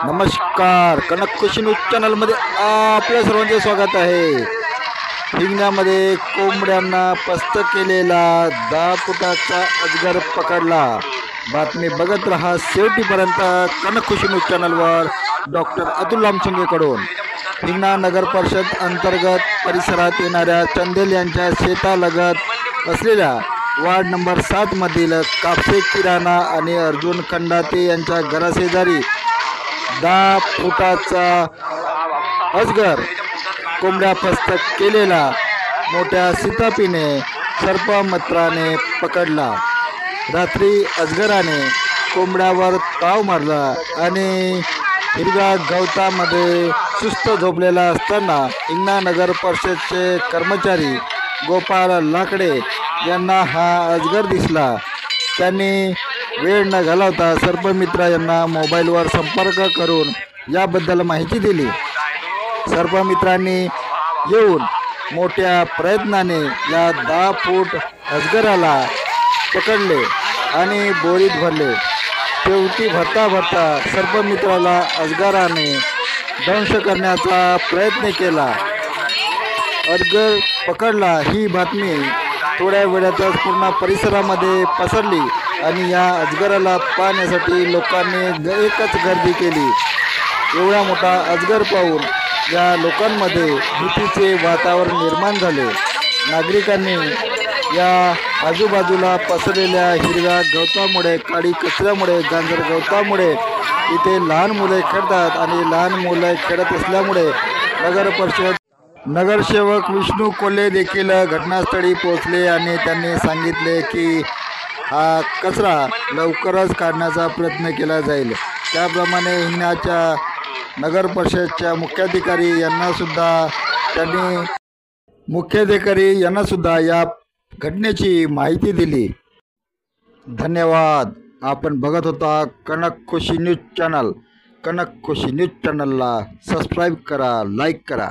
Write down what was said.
नमस्कार, कनक खुशी न्यूज चॅनलमध्ये आपल्या सर्वांचे स्वागत आहे। हिंगण्यामध्ये कोंबड्यांना पस्त केलेला 10 फुटाचा अजगर पकडला। बातमी बघत रहा शेवटीपर्यंत कनक खुशी न्यूज चॅनलवर। डॉक्टर अतुल लामशिंगेकडून हिंगणा नगर परिषद अंतर्गत परिसरात येणाऱ्या चंदेल यांच्या शेतालगत असलेल्या वार्ड नंबर 7 मधील कापसे किराणा आणि अर्जुन खंडाते यांच्या घराशेजारी 10 फुटाचा अजगर कोंबड्या पस्त केलेला मोठ्या सीतापीने सर्पमित्राने पकडला। रात्री अजगराने कोंबड्यावर ताव मारला आणि हिरव्या गवतामध्ये सुस्त झोपलेला असताना हिंगणा नगर परिषदचे कर्मचारी गोपाळ लाकडे यांना हा अजगर दिसला। त्यांनी वेळ न घालवता सर्पमित्र यांना मोबाईलवर संपर्क करून याबद्दल माहिती दिली। सर्पमित्रांनी येऊन मोठ्या प्रयत्नाने या 10 फूट अजगराला पकडले आणि बोरीत भरले। शेवटी भरता भरता सर्पमित्राला अजगराने दंश करण्याचा प्रयत्न केला। अजगर पकडला ही बातमी थोड्या वेळातच पूर्ण परिसरामध्ये पसरली आणि या अजगराला पाहण्यासाठी लोकांनी एकच गर्दी केली। एवढा मोठा अजगर पाहून या लोकांमध्ये भीतीचे वातावरण निर्माण झाले। नागरिकांनी या आजूबाजूला पसरलेल्या हिरव्या गवतामुळे, काळी कचऱ्यामुळे, गांजर गवतामुळे इथे लहान मुले खेळतात आणि लहान मुले खेळत असल्यामुळे नगरसेवक विष्णू कोल्हे देखील घटनास्थळी पोहोचले आणि त्यांनी सांगितले की हा कचरा लवकरच काढण्याचा प्रयत्न केला जाईल। त्याप्रमाणे हिंगण्याच्या नगर परिषदच्या मुख्याधिकारी यांना सुद्धा या घटनेची माहिती दिली। धन्यवाद। आपण बघत होता कनक खुशी न्यूज चॅनल। कनक खुशी न्यूज चॅनलला सबस्क्राईब करा, लाईक करा।